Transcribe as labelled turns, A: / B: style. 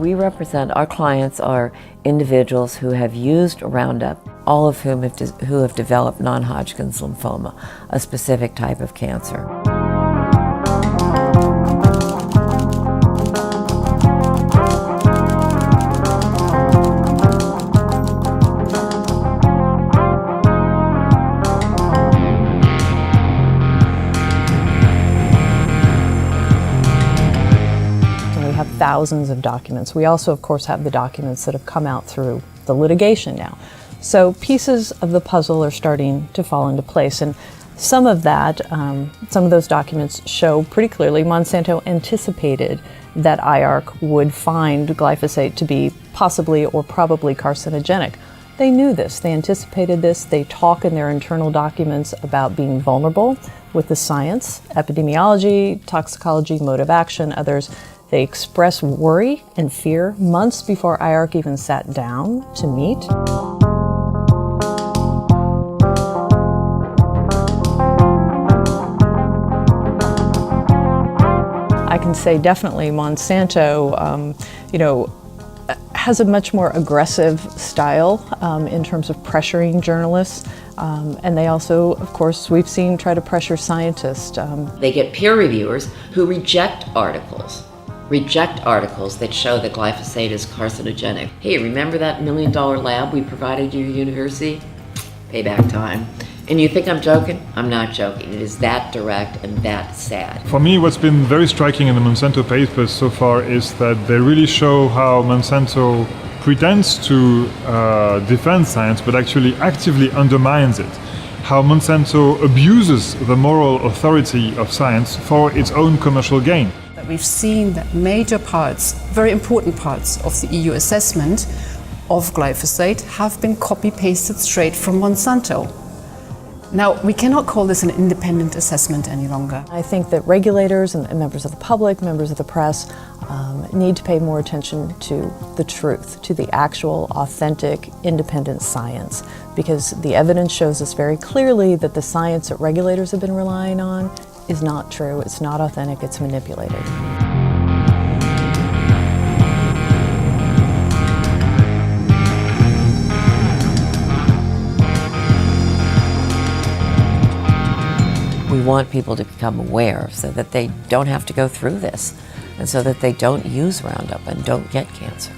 A: We represent, our clients are individuals who have used Roundup, all of whom who have developed non-Hodgkin's lymphoma, a specific type of cancer.
B: Thousands of documents. We also, of course, have the documents that have come out through the litigation now. So pieces of the puzzle are starting to fall into place, and some of those documents show pretty clearly Monsanto anticipated that IARC would find glyphosate to be possibly or probably carcinogenic. They knew this, they anticipated this, they talk in their internal documents about being vulnerable with the science, epidemiology, toxicology, mode of action, others. They express worry and fear months before IARC even sat down to meet. I can say definitely Monsanto, has a much more aggressive style in terms of pressuring journalists. And they also, of course, we've seen try to pressure scientists.
A: They get peer reviewers who reject articles that show that glyphosate is carcinogenic. Hey, remember that $1 million lab we provided your university? Payback time. And you think I'm joking? I'm not joking. It is that direct and that sad.
C: For me, what's been very striking in the Monsanto papers so far is that they really show how Monsanto pretends to defend science, but actually actively undermines it. How Monsanto abuses the moral authority of science for its own commercial gain.
D: We've seen that major parts, very important parts of the EU assessment of glyphosate have been copy-pasted straight from Monsanto. Now, we cannot call this an independent assessment any longer.
B: I think that regulators and members of the public, members of the press, need to pay more attention to the truth, to the actual, authentic, independent science, because the evidence shows us very clearly that the science that regulators have been relying on is not true, it's not authentic, it's manipulated.
A: We want people to become aware so that they don't have to go through this, and so that they don't use Roundup and don't get cancer.